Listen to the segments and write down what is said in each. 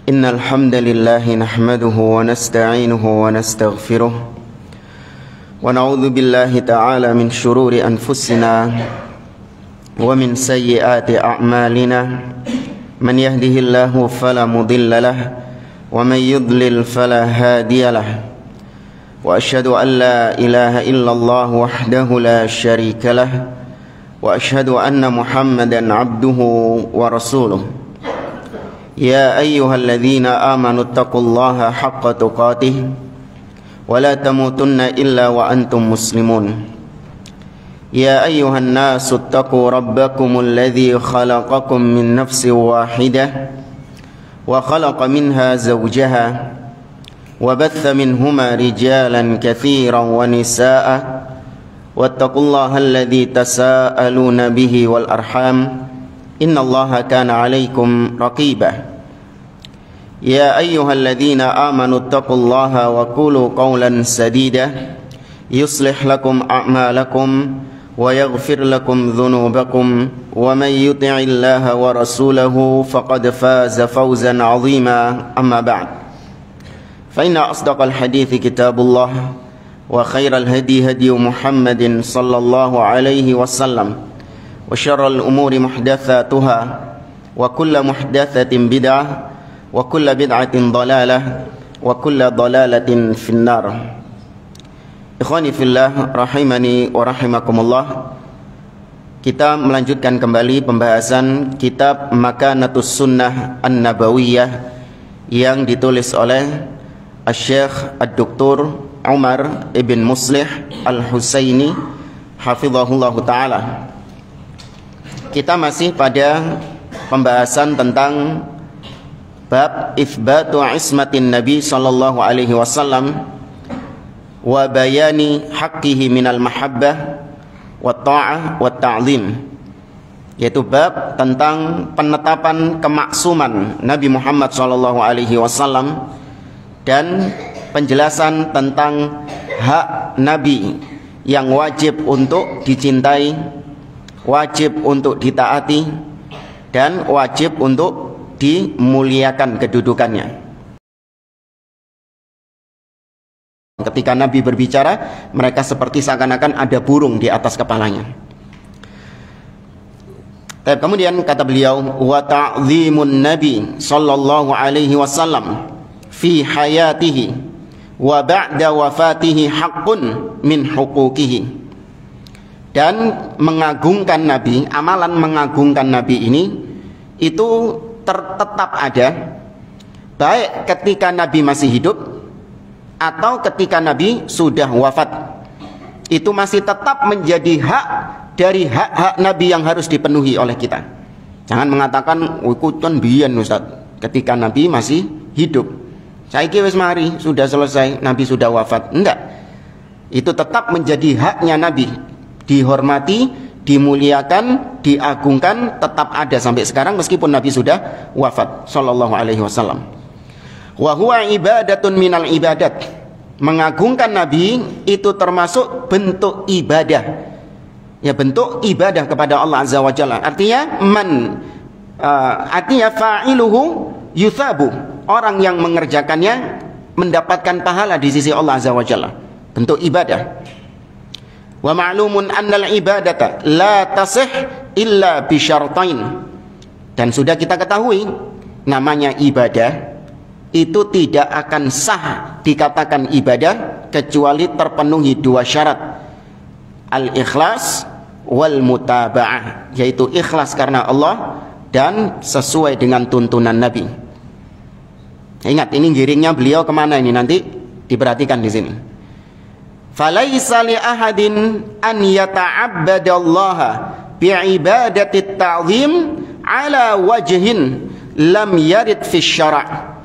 إن الحمد لله نحمده ونستعينه ونستغفره ونعوذ بالله تعالى من شرور أنفسنا ومن سيئات أعمالنا من يهده الله فلا مضل له ومن يضلل فلا هادي له وأشهد أن لا إله إلا الله وحده لا شريك له وأشهد أن محمدا عبده ورسوله يا أيها الذين آمنوا اتقوا الله حق تقاته ولا تموتن إلا وأنتم مسلمون يا أيها الناس اتقوا ربكم الذي خلقكم من نفس واحدة وخلق منها زوجها وبث منهما رجالا كثيرا ونساء واتقوا الله الذي تساءلون به والأرحام إن الله كان عليكم رقيبا يا أيها الذين آمنوا اتقوا الله وقولوا قولا سديدا يصلح لكم أعمالكم ويغفر لكم ذنوبكم ومن يطع الله ورسوله فقد فاز فوزا عظيما أما بعد فإن أصدق الحديث كتاب الله وخير الهدي هدي محمد صلى الله عليه وسلم وشر الأمور محدثاتها وكل محدثة بدعة وكل بدعة ضلالة وكل ضلالة في النار. Ikhwani fillah rahimani wa rahimakumullah. Kita melanjutkan kembali pembahasan kitab Makanatus Sunnah An-Nabawiyah yang ditulis oleh Asy-Syaikh Ad-Doktor Umar ibn Muslih Al-Husaini hafizahullahu ta'ala. Kita masih pada pembahasan tentang bab itsbatu ismatin Nabi sallallahu alaihi wasallam wa bayani haqqihi minal mahabbah wa ta'ah wa ta'zim, yaitu bab tentang penetapan kemaksuman Nabi Muhammad sallallahu alaihi wasallam dan penjelasan tentang hak Nabi yang wajib untuk dicintai, wajib untuk ditaati, dan wajib untuk dimuliakan kedudukannya. Ketika Nabi berbicara, mereka seperti seakan-akan ada burung di atas kepalanya. Kemudian kata beliau, wa ta'zimun Nabi sallallahu alaihi wasallam fi hayatihi wa ba'da wafatihi haqqun min huquqihi. Dan mengagungkan Nabi, amalan mengagungkan Nabi ini itu tetap ada, baik ketika Nabi masih hidup atau ketika Nabi sudah wafat. Itu masih tetap menjadi hak dari hak-hak Nabi yang harus dipenuhi oleh kita. Jangan mengatakan ikutan biyen Ustaz, ketika Nabi masih hidup. Saiki wis mari, sudah selesai, Nabi sudah wafat. Enggak. Itu tetap menjadi haknya Nabi, dihormati, dimuliakan, diagungkan, tetap ada sampai sekarang meskipun Nabi sudah wafat sallallahu alaihi wasallam. Wa huwa ibadatun minal ibadat. Mengagungkan Nabi itu termasuk bentuk ibadah. Ya, bentuk ibadah kepada Allah Azza wa Jalla. Artinya artinya fa'iluhu yuthabu. Orang yang mengerjakannya mendapatkan pahala di sisi Allah Azza wa Jalla. Bentuk ibadah. Wa ma'lumun annal ibadata la tasih illa bi syartain. Dan sudah kita ketahui, namanya ibadah itu tidak akan sah dikatakan ibadah kecuali terpenuhi dua syarat, al-ikhlas wal mutaba'ah, yaitu ikhlas karena Allah dan sesuai dengan tuntunan Nabi. Ingat, ini giringnya beliau kemana ini, nanti diperhatikan di sini. Falaisa li ahadin an yata'abbadallaha bi'ibadati ta'zim ala wajhin lam yarid fi syara'.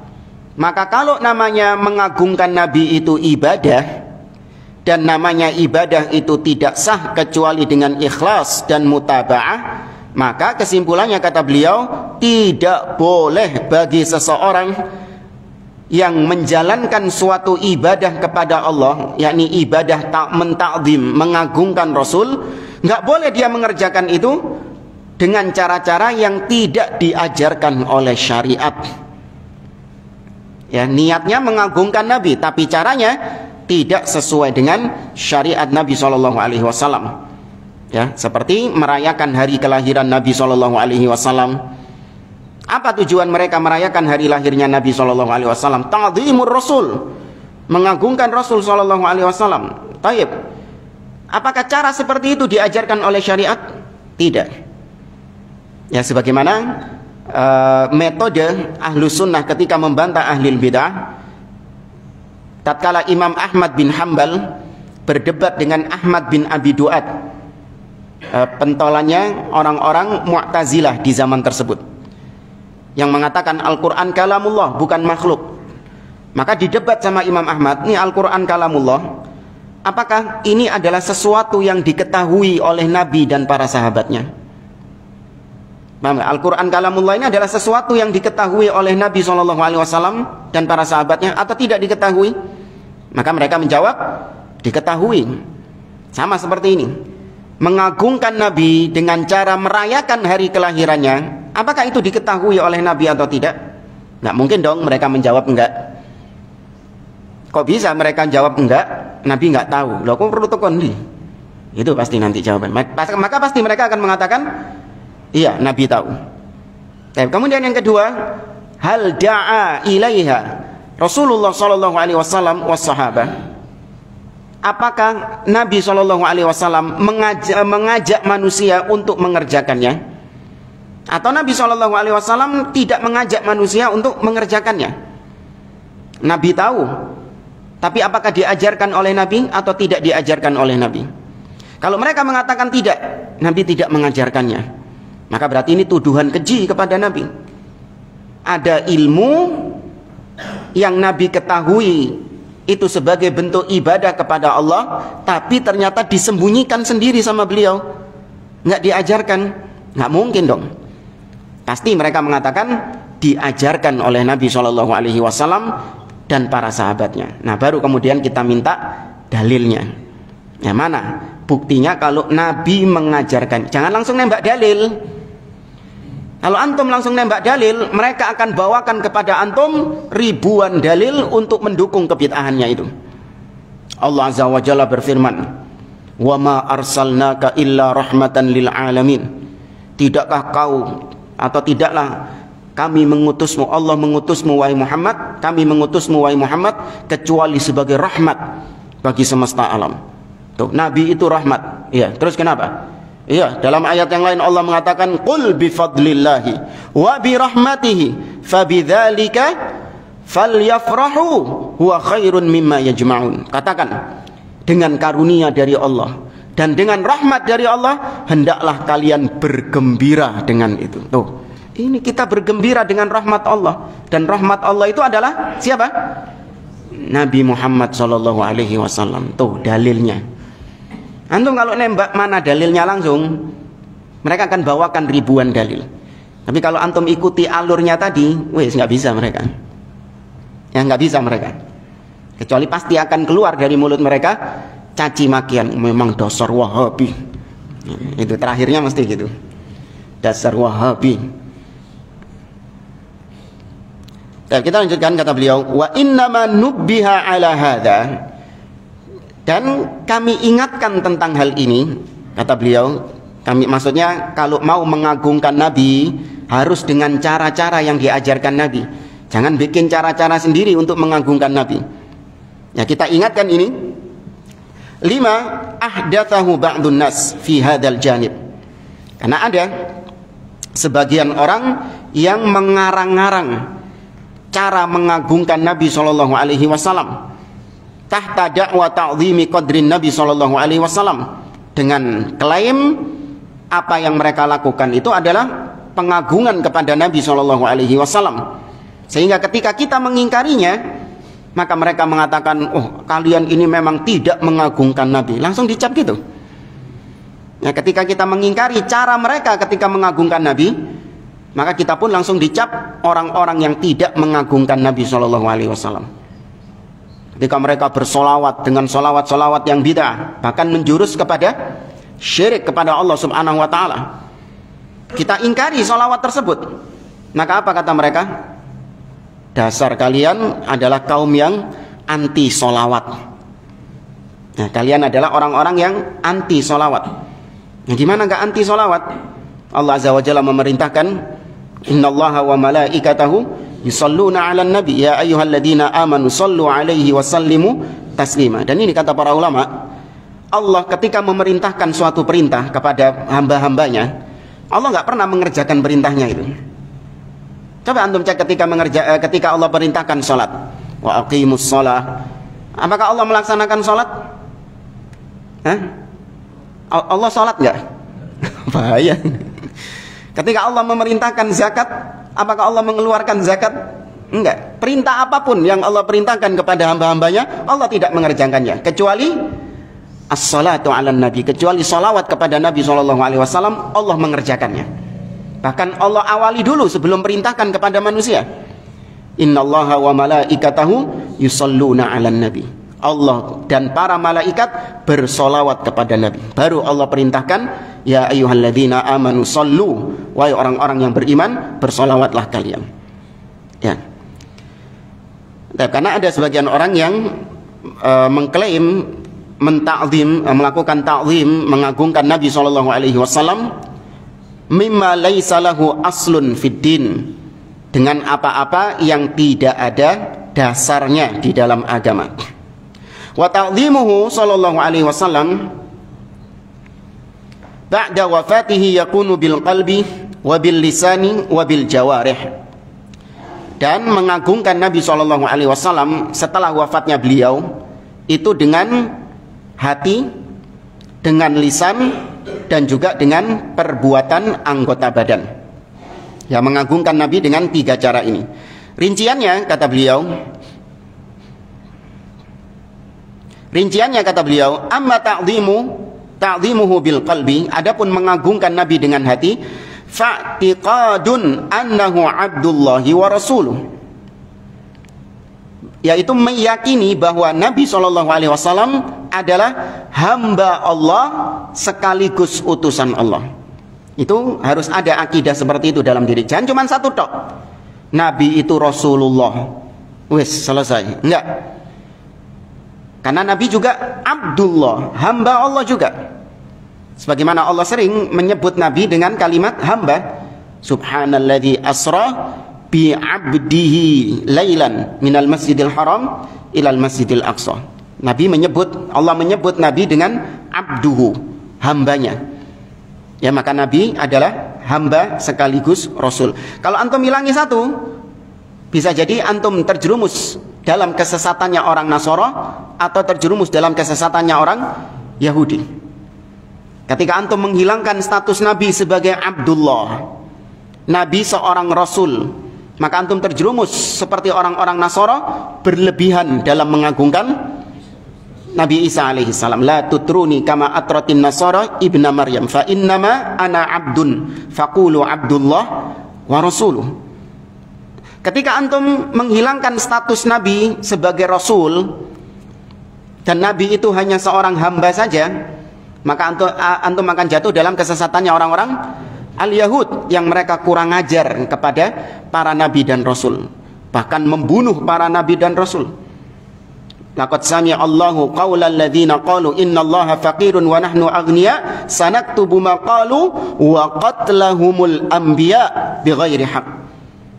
Maka kalau namanya mengagungkan Nabi itu ibadah, dan namanya ibadah itu tidak sah kecuali dengan ikhlas dan mutaba'ah, maka kesimpulannya kata beliau, tidak boleh bagi seseorang yang menjalankan suatu ibadah kepada Allah, yakni ibadah menta'zim, mengagungkan Rasul, nggak boleh dia mengerjakan itu dengan cara-cara yang tidak diajarkan oleh syariat. Ya, niatnya mengagungkan Nabi, tapi caranya tidak sesuai dengan syariat Nabi SAW. Ya, seperti merayakan hari kelahiran Nabi SAW. Apa tujuan mereka merayakan hari lahirnya Nabi SAW? Ta'zimur Rasul, mengagungkan Rasul SAW. Taib. Apakah cara seperti itu diajarkan oleh syariat? Tidak. Ya, sebagaimana metode ahlu sunnah ketika membantah ahlul bidah, tatkala Imam Ahmad bin Hanbal berdebat dengan Ahmad bin Abi Duat, pentolannya orang-orang Mu'tazilah di zaman tersebut, yang mengatakan Al-Quran kalamullah, bukan makhluk. Maka didebat sama Imam Ahmad, ini Al-Quran kalamullah, apakah ini adalah sesuatu yang diketahui oleh Nabi dan para sahabatnya? Al-Quran kalamullah ini adalah sesuatu yang diketahui oleh Nabi SAW dan para sahabatnya, atau tidak diketahui? Maka mereka menjawab, diketahui. Sama seperti ini, mengagungkan Nabi dengan cara merayakan hari kelahirannya, apakah itu diketahui oleh Nabi atau tidak? Nggak mungkin dong mereka menjawab enggak. Kok bisa mereka jawab enggak? Nabi nggak tahu. Loh, kok perlu tekun nih? Itu pasti nanti jawaban. Maka pasti mereka akan mengatakan, iya, Nabi tahu. Kemudian yang kedua, hal da'a ilaiha Rasulullah SAW wassahabah. Apakah Nabi SAW mengajak manusia untuk mengerjakannya, atau Nabi SAW tidak mengajak manusia untuk mengerjakannya? Nabi tahu, tapi apakah diajarkan oleh Nabi atau tidak diajarkan oleh Nabi? Kalau mereka mengatakan tidak, Nabi tidak mengajarkannya, maka berarti ini tuduhan keji kepada Nabi. Ada ilmu yang Nabi ketahui itu sebagai bentuk ibadah kepada Allah, tapi ternyata disembunyikan sendiri sama beliau, nggak diajarkan. Nggak mungkin dong. Pasti mereka mengatakan diajarkan oleh Nabi SAW dan para sahabatnya. Nah, baru kemudian kita minta dalilnya. Yang mana buktinya kalau Nabi mengajarkan? Jangan langsung nembak dalil. Kalau antum langsung nembak dalil, mereka akan bawakan kepada antum ribuan dalil untuk mendukung kebid'ahannya itu. Allah Azza wa Jalla berfirman, "Wa ma arsalnaka illa rahmatan lil alamin." Tidakkah kau, atau tidaklah kami mengutusmu, Allah mengutusmu wahai Muhammad, kami mengutusmu wahai Muhammad kecuali sebagai rahmat bagi semesta alam. Tuh, Nabi itu rahmat. Iya, terus kenapa? Iya, dalam ayat yang lain Allah mengatakan, "Qul bi fadlillahi wa bi rahmatihi fabidzalika falyafrahu huwa khairun mimma yajma'un." Katakan, dengan karunia dari Allah dan dengan rahmat dari Allah, hendaklah kalian bergembira dengan itu. Tuh, ini kita bergembira dengan rahmat Allah, dan rahmat Allah itu adalah siapa? Nabi Muhammad SAW. Tuh dalilnya. Antum kalau nembak mana dalilnya langsung, mereka akan bawakan ribuan dalil. Tapi kalau antum ikuti alurnya tadi, wes nggak bisa mereka. Ya, nggak bisa mereka. Kecuali pasti akan keluar dari mulut mereka caci makian, memang dasar Wahabi. Itu terakhirnya mesti gitu. Dasar Wahabi. Kita lanjutkan, kata beliau, wa innama nubbiha ala hadza. Dan kami ingatkan tentang hal ini, kata beliau, kami maksudnya kalau mau mengagungkan Nabi harus dengan cara-cara yang diajarkan Nabi. Jangan bikin cara-cara sendiri untuk mengagungkan Nabi. Ya, kita ingatkan ini. 5, ahdatsahu ba'dun nas fi hadzal janib. Karena ada sebagian orang yang mengarang-arang cara mengagungkan Nabi SAW tahta da'wa ta'zimi qadrin Nabi SAW, dengan klaim apa yang mereka lakukan itu adalah pengagungan kepada Nabi SAW. Sehingga ketika kita mengingkarinya, maka mereka mengatakan, oh, kalian ini memang tidak mengagungkan Nabi. Langsung dicap gitu. Ya, ketika kita mengingkari cara mereka ketika mengagungkan Nabi, maka kita pun langsung dicap orang-orang yang tidak mengagungkan Nabi SAW. Ketika mereka bersolawat dengan solawat-solawat yang bid'ah, bahkan menjurus kepada syirik kepada Allah Subhanahu wa ta'ala, kita ingkari solawat tersebut. Maka apa kata mereka? dasar kalian adalah kaum yang anti solawat. Nah, kalian adalah orang-orang yang anti solawat. Nah, gimana nggak anti solawat? Allah Azza wa Jalla memerintahkan, innallaha wa malaikatahu yusalluna 'alan nabi ya ayyuhalladzina amanu sallu 'alaihi wa sallimu taslima. Dan ini kata para ulama, Allah ketika memerintahkan suatu perintah kepada hamba-hambanya, Allah nggak pernah mengerjakan perintahnya itu. Coba antum cek ketika Allah perintahkan salat, wa aqimus shalah. Apakah Allah melaksanakan salat? Hah? Allah salat enggak? Bahaya. Ketika Allah memerintahkan zakat, apakah Allah mengeluarkan zakat? Enggak. Perintah apapun yang Allah perintahkan kepada hamba-hambanya, Allah tidak mengerjakannya, kecuali as-salatu 'alan nabi, kecuali salawat kepada Nabi SAW, Allah mengerjakannya. Bahkan Allah awali dulu sebelum perintahkan kepada manusia. Innallaha wa malaikatahu yusalluna 'alan nabi. Allah dan para malaikat bersolawat kepada Nabi. Baru Allah perintahkan, ya ayyuhalladzina amanu sallu, wahai orang-orang yang beriman, bersolawatlah kalian. Ya. Karena ada sebagian orang yang mengklaim mentakzim, melakukan takzim, mengagungkan Nabi SAW mimma laisa lahu aslun fid din, dengan apa-apa yang tidak ada dasarnya di dalam agama. Wa ta'dhimuhu sallallahu alaihi wasallam ba'da wafatihi yakunu bil qalbi wa bil lisani wa bil jawarih. Dan mengagungkan Nabi sallallahu alaihi wasallam setelah wafatnya beliau itu dengan hati, dengan lisan, dan juga dengan perbuatan anggota badan. Ya, mengagungkan Nabi dengan 3 cara ini. Rinciannya kata beliau, amma ta'dhimuhu bil qalbi, adapun mengagungkan Nabi dengan hati, fa'tiqadun annahu abdullahi wa rasuluh, yaitu meyakini bahwa Nabi SAW adalah hamba Allah sekaligus utusan Allah. Itu harus ada akidah seperti itu dalam diri. Jangan cuma satu tok, Nabi itu Rasulullah, wis selesai. Enggak. Karena Nabi juga Abdullah, hamba Allah juga. Sebagaimana Allah sering menyebut Nabi dengan kalimat hamba. Subhanalladzi asra bi 'abdihi lailan minal masjidil haram ilal masjidil aqsa. Allah menyebut Nabi dengan abduhu, hambanya. Ya, maka Nabi adalah hamba sekaligus Rasul. Kalau antum hilangi satu, bisa jadi antum terjerumus dalam kesesatannya orang Nasara atau terjerumus dalam kesesatannya orang Yahudi. Ketika antum menghilangkan status Nabi sebagai Abdullah, Nabi seorang Rasul, maka antum terjerumus seperti orang-orang Nasara, berlebihan dalam mengagungkan Nabi Isa alaihi salam. La tutruni kama atratin Nasara ibna Maryam, fa innama ana abdun faqulu Abdullah wa rasuluh. Ketika antum menghilangkan status Nabi sebagai Rasul dan Nabi itu hanya seorang hamba saja, maka antum akan jatuh dalam kesesatannya orang-orang Al-Yahud yang mereka kurang ajar kepada para Nabi dan Rasul, bahkan membunuh para Nabi dan Rasul. Laqad sami'a Allahu qaulal ladzina qalu innallaha faqirun wa nahnu aghnia sanaktubu ma qalu wa qatlahumul anbiya bighairi haqq.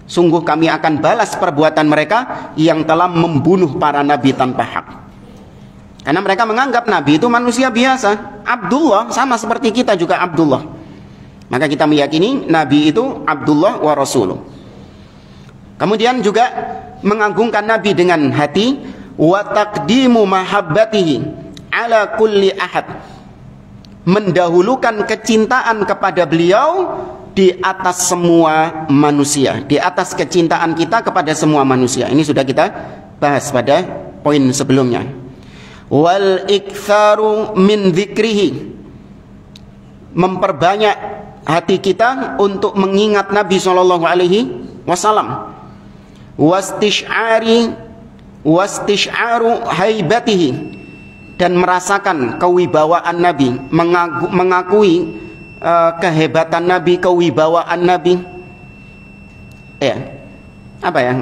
Sungguh kami akan balas perbuatan mereka yang telah membunuh para nabi tanpa hak. Karena mereka menganggap Nabi itu manusia biasa, Abdullah, sama seperti kita juga Abdullah. Maka kita meyakini Nabi itu Abdullah wa Rasuluh. Kemudian juga mengagungkan Nabi dengan hati, wa taqdimu mahabbatihi ala kulli ahad, mendahulukan kecintaan kepada beliau di atas semua manusia, di atas kecintaan kita kepada semua manusia. Ini sudah kita bahas pada poin sebelumnya. Wal iktsaru min dzikrihi, memperbanyak hati kita untuk mengingat Nabi sallallahu alaihi wasallam. Wastish'aru haibatihi, dan merasakan kewibawaan Nabi, mengakui kehebatan Nabi, kewibawaan Nabi. Ya. Apa ya?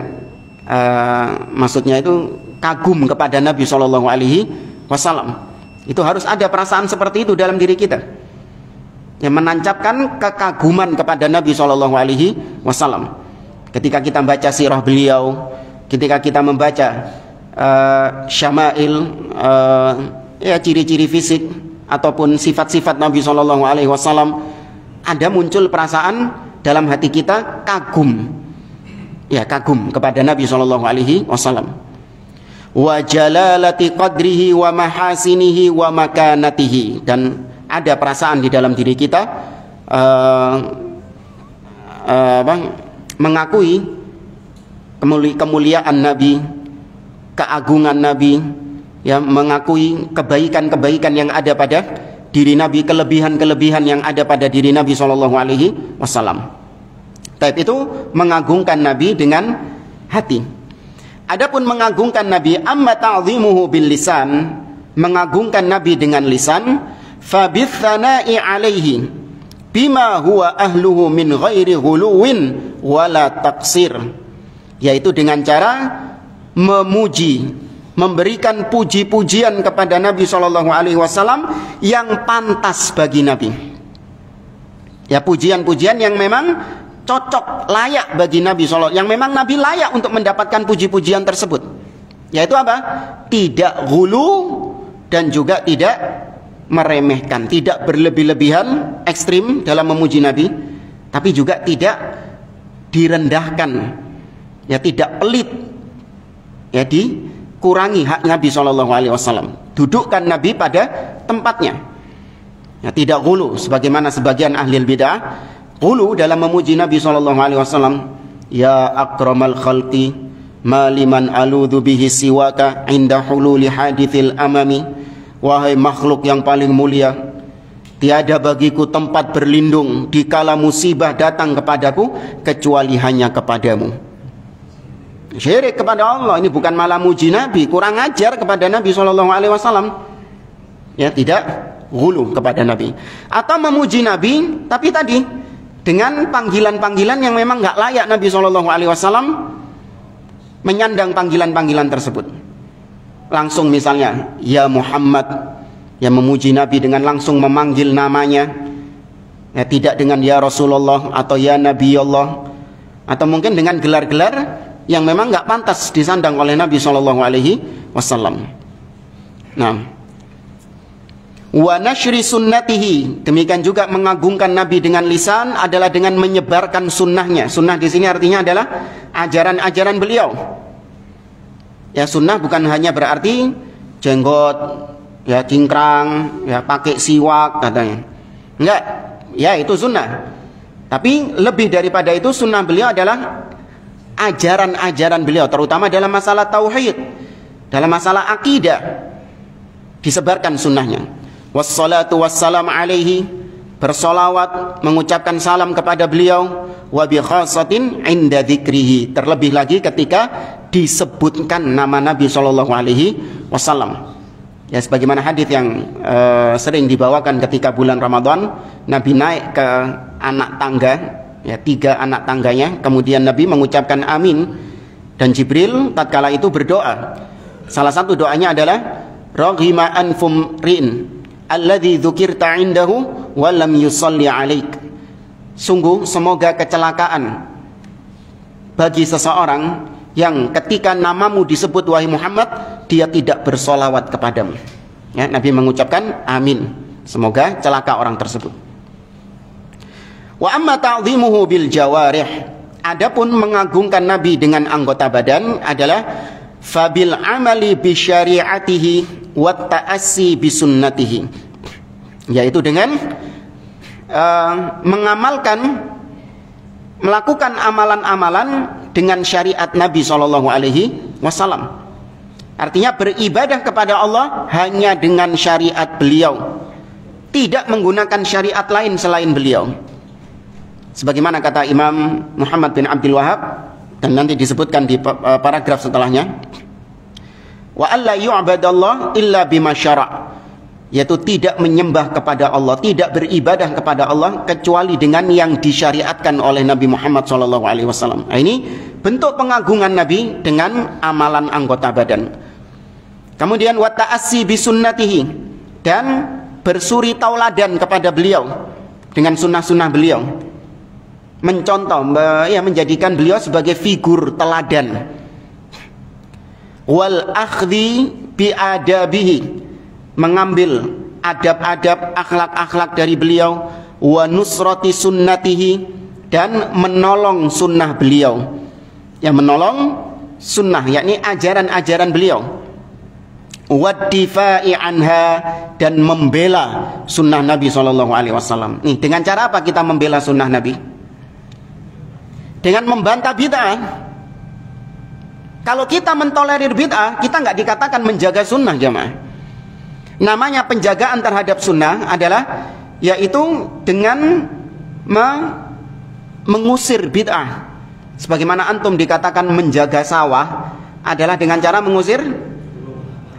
maksudnya itu kagum kepada Nabi SAW. Itu harus ada perasaan seperti itu dalam diri kita, yang menancapkan kekaguman kepada Nabi SAW. Ketika kita membaca sirah beliau, ketika kita membaca syama'il, ya ciri-ciri fisik ataupun sifat-sifat Nabi SAW, ada muncul perasaan dalam hati kita kagum, ya kagum kepada Nabi SAW. Wa jalalati qadrihi wa mahasinihi wa makanatihi, dan ada perasaan di dalam diri kita mengakui kemuliaan Nabi, keagungan Nabi, ya, mengakui kebaikan-kebaikan yang ada pada diri Nabi, kelebihan-kelebihan yang ada pada diri Nabi SAW. Tapi itu mengagungkan Nabi dengan hati. Adapun mengagungkan Nabi, amma ta'zimuhu bil lisan, mengagungkan Nabi dengan lisan, fa bitsana'i alaihi bima huwa ahluhu min ghairi ghuluwin wala taqsir, yaitu dengan cara memuji, memberikan puji-pujian kepada Nabi SAW yang pantas bagi Nabi, ya, pujian-pujian yang memang cocok, layak bagi Nabi SAW, yang memang Nabi layak untuk mendapatkan puji-pujian tersebut. Yaitu apa? Tidak ghulu dan juga tidak meremehkan, tidak berlebih-lebihan, ekstrim dalam memuji Nabi, tapi juga tidak direndahkan, ya, tidak pelit, ya, dikurangi hak Nabi SAW. Dudukkan Nabi pada tempatnya, ya, tidak ghulu sebagaimana sebagian ahli bidah ghulu dalam memuji Nabi SAW. Ya akramal khalqi maliman aludhu bihi siwaka inda hululi hadithil amami, wahai makhluk yang paling mulia, tiada bagiku tempat berlindung dikala musibah datang kepadaku kecuali hanya kepadamu. Syirik kepada Allah, ini bukan malah muji Nabi, kurang ajar kepada Nabi SAW, ya, tidak ghulu kepada Nabi. Atau memuji Nabi tapi tadi dengan panggilan-panggilan yang memang nggak layak Nabi SAW menyandang panggilan-panggilan tersebut. Langsung misalnya ya Muhammad, yang memuji Nabi dengan langsung memanggil namanya, ya, tidak dengan ya Rasulullah atau ya Nabi Allah, atau mungkin dengan gelar-gelar yang memang nggak pantas disandang oleh Nabi SAW. Nah, wa nashri sunnatihi, demikian juga mengagungkan Nabi dengan lisan adalah dengan menyebarkan sunnahnya. Sunnah di sini artinya adalah ajaran-ajaran beliau. Ya, sunnah bukan hanya berarti jenggot, ya, cingkrang, ya, pakai siwak katanya. Enggak, ya itu sunnah. Tapi lebih daripada itu, sunnah beliau adalah ajaran-ajaran beliau, terutama dalam masalah tauhid, dalam masalah akidah, disebarkan sunnahnya. Wassalatu wassalam alaihi, bersolawat, mengucapkan salam kepada beliau, wa bi khasatin inda dzikrihi, terlebih lagi ketika disebutkan nama Nabi SAW. Ya, sebagaimana hadis yang sering dibawakan ketika bulan Ramadan, Nabi naik ke anak tangga, ya, 3 anak tangganya, kemudian Nabi mengucapkan amin, dan Jibril tatkala itu berdoa. Salah satu doanya adalah raghima anfum ri'in alladzi dzukirta indahu wa lam yusalli alaik. Sungguh semoga kecelakaan bagi seseorang yang ketika namamu disebut wahai Muhammad, dia tidak bersolawat kepadamu. Ya, Nabi mengucapkan amin, semoga celaka orang tersebut. Wa amma ta'zimuhu bil jawarih, adapun mengagungkan Nabi dengan anggota badan adalah fabil amali bi syariatihi wa ta'assi bi sunnatihi, yaitu dengan mengamalkan, melakukan amalan-amalan dengan syariat Nabi SAW. Artinya beribadah kepada Allah hanya dengan syariat beliau, tidak menggunakan syariat lain selain beliau. Sebagaimana kata Imam Muhammad bin Abdul Wahab, dan nanti disebutkan di paragraf setelahnya, wa alla yu'badallah illa bima syara', yaitu tidak menyembah kepada Allah, tidak beribadah kepada Allah kecuali dengan yang disyariatkan oleh Nabi Muhammad SAW. Nah, ini bentuk pengagungan Nabi dengan amalan anggota badan. Kemudian wa ta'assi bi sunnatihi, dan bersuri tauladan kepada beliau dengan sunnah-sunnah beliau. Mencontoh, menjadikan beliau sebagai figur teladan. Wal akhdhi bi adabihi, mengambil adab-adab, akhlak-akhlak dari beliau. Wa nusrati sunnatihi, dan menolong sunnah beliau. Yang menolong sunnah, yakni ajaran-ajaran beliau. Waddifa'i anha, dan membela sunnah Nabi SAW. Nih, dengan cara apa kita membela sunnah Nabi? Dengan membantah bid'ah. Kalau kita mentolerir bid'ah, kita nggak dikatakan menjaga sunnah, jamaah. Namanya penjagaan terhadap sunnah adalah yaitu dengan mengusir bid'ah. Sebagaimana antum dikatakan menjaga sawah adalah dengan cara mengusir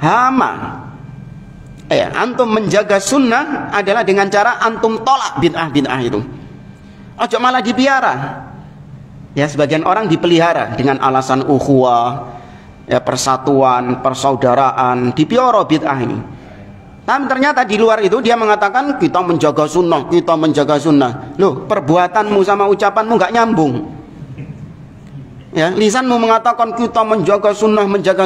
hama. Antum menjaga sunnah adalah dengan cara antum tolak bid'ah-bid'ah itu. Ojo malah dipiara. Ya, sebagian orang dipelihara dengan alasan ukhuwah, persatuan, persaudaraan, dipiara bid'ah ini. Tapi ternyata di luar itu dia mengatakan kita menjaga sunnah, kita menjaga sunnah. Loh, perbuatanmu sama ucapanmu nggak nyambung. Ya, lisanmu mengatakan kita menjaga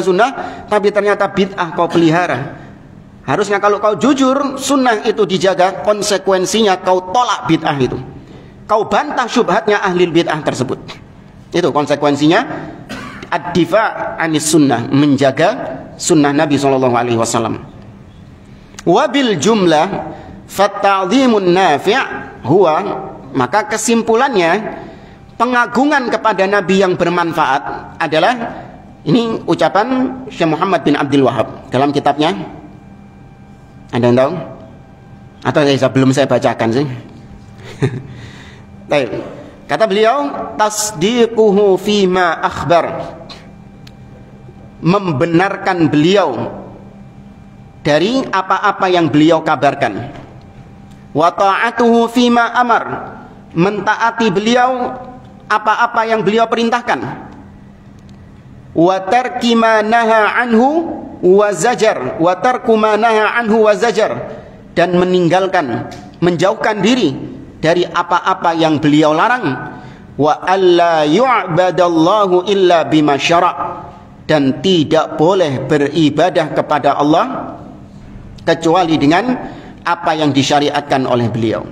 sunnah, tapi ternyata bid'ah kau pelihara. Harusnya kalau kau jujur, sunnah itu dijaga, konsekuensinya kau tolak bid'ah itu. Kau bantah syubhatnya ahli bid'ah tersebut. Itu konsekuensinya ad-difa' anis sunnah, menjaga sunnah Nabi SAW. Wabil jumlah fatta'dhimun nafi' huwa, maka kesimpulannya pengagungan kepada Nabi yang bermanfaat adalah, ini ucapan Syekh Muhammad bin Abdul Wahab dalam kitabnya. Ada yang tahu? Atau belum saya bacakan sih? Baik. Kata beliau, tasdiquhu fima akhbar, membenarkan beliau dari apa-apa yang beliau kabarkan. Wa ta'atuhu fima amar, mentaati beliau apa-apa yang beliau perintahkan. Wa tarki ma naha anhu wa zajar, wa tarku ma naha anhu wa zajar, dan meninggalkan, menjauhkan diri dari apa-apa yang beliau larang. Wa alla yu'badallahu illa bima syara', dan tidak boleh beribadah kepada Allah kecuali dengan apa yang disyariatkan oleh beliau.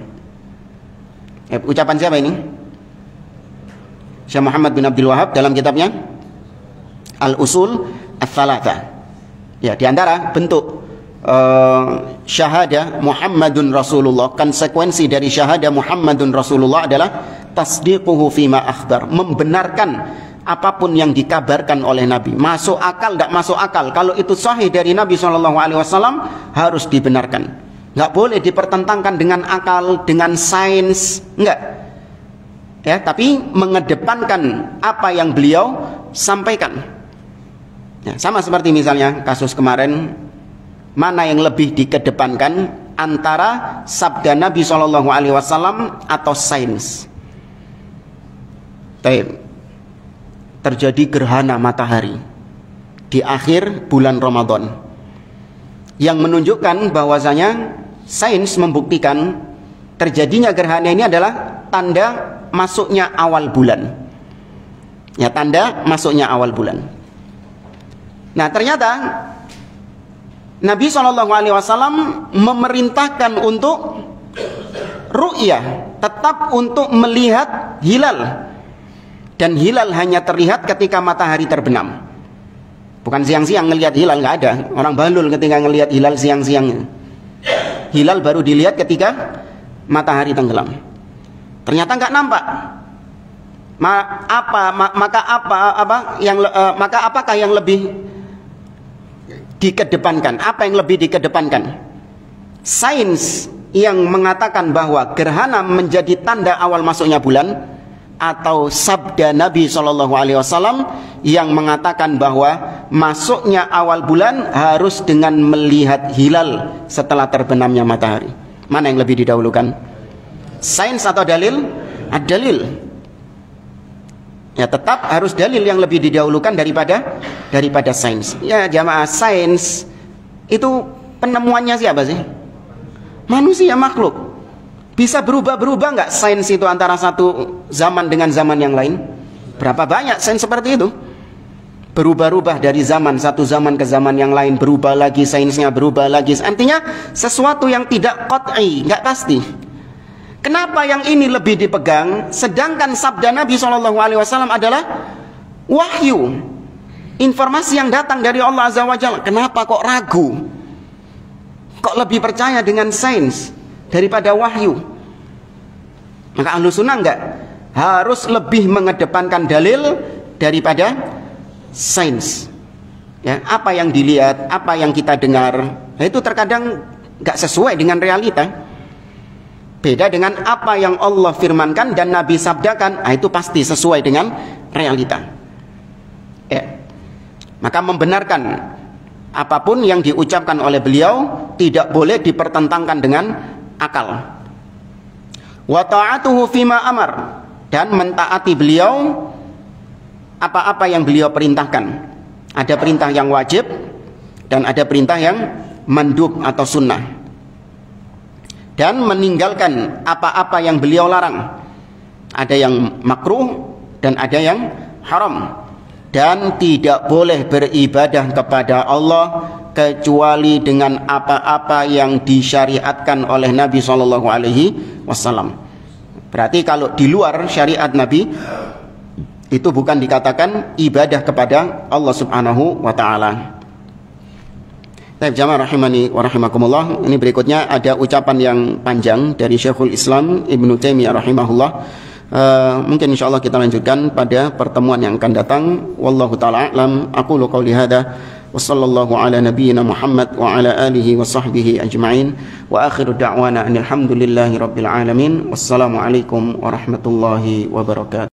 Ucapan siapa ini? Syekh Muhammad bin Abdul Wahab dalam kitabnya Al-Usul Ats-Tsalatsa. Ya, di antara bentuk syahadah Muhammadun Rasulullah, konsekuensi dari syahadah Muhammadun Rasulullah adalah tasdiquhu fima akhbar, membenarkan apapun yang dikabarkan oleh Nabi. Masuk akal, tidak masuk akal, kalau itu sahih dari Nabi SAW harus dibenarkan. Nggak boleh dipertentangkan dengan akal, dengan sains, enggak. Ya, tapi mengedepankan apa yang beliau sampaikan. Ya, sama seperti misalnya kasus kemarin, mana yang lebih dikedepankan antara sabda Nabi SAW atau sains? Terjadi gerhana matahari di akhir bulan Ramadan yang menunjukkan bahwasanya sains membuktikan terjadinya gerhana ini adalah tanda masuknya awal bulan. Ya, tanda masuknya awal bulan. Nah, ternyata Nabi SAW memerintahkan untuk ru'yah, tetap untuk melihat hilal. Dan hilal hanya terlihat ketika matahari terbenam. Bukan siang-siang ngelihat hilal, nggak ada. Orang balul ketika ngelihat hilal siang-siang. Hilal baru dilihat ketika matahari tenggelam. Ternyata nggak nampak. Maka apakah yang lebih dikedepankan? Apa yang lebih dikedepankan? Sains yang mengatakan bahwa gerhana menjadi tanda awal masuknya bulan, atau sabda Nabi SAW yang mengatakan bahwa masuknya awal bulan harus dengan melihat hilal setelah terbenamnya matahari? Mana yang lebih didahulukan? Sains atau dalil? Ad-dalil. Ya, tetap harus dalil yang lebih didahulukan daripada sains. Ya jamaah, sains itu penemuannya siapa sih? Manusia, makhluk. Bisa berubah-berubah nggak sains itu antara satu zaman dengan zaman yang lain? Berapa banyak sains seperti itu? Berubah-ubah dari satu zaman ke zaman yang lain, berubah lagi sainsnya, berubah lagi. Artinya sesuatu yang tidak qat'i, nggak pasti. Kenapa yang ini lebih dipegang, sedangkan sabda Nabi SAW adalah wahyu, informasi yang datang dari Allah Azza wa Jalla? Kenapa kok ragu? Kok lebih percaya dengan sains daripada wahyu? Maka Ahlus Sunnah enggak, harus lebih mengedepankan dalil daripada sains. Ya, apa yang dilihat, apa yang kita dengar, itu terkadang enggak sesuai dengan realita. Beda dengan apa yang Allah firmankan dan Nabi sabdakan, itu pasti sesuai dengan realita. Ya. Maka membenarkan apapun yang diucapkan oleh beliau tidak boleh dipertentangkan dengan akal. Wa ta'atuhu fima amar, dan mentaati beliau apa-apa yang beliau perintahkan. Ada perintah yang wajib dan ada perintah yang mandub atau sunnah. Dan meninggalkan apa-apa yang beliau larang. Ada yang makruh dan ada yang haram. Dan tidak boleh beribadah kepada Allah kecuali dengan apa-apa yang disyariatkan oleh Nabi SAW. Berarti kalau di luar syariat Nabi, itu bukan dikatakan ibadah kepada Allah Subhanahu wa ta'ala. Baik jamaah rahimani wa rahimakumullah, ini berikutnya ada ucapan yang panjang dari Syekhul Islam Ibnu Taimiyah rahimahullah. Mungkin insyaallah kita lanjutkan pada pertemuan yang akan datang. Wallahu taala a'lam. Aqulu qouli hadza wa sallallahu ala nabiyyina Muhammad wa ala alihi wa sahbihi ajma'in. Wa akhiru da'wana alhamdulillahi rabbil alamin. Wassalamu alaikum warahmatullahi wabarakatuh.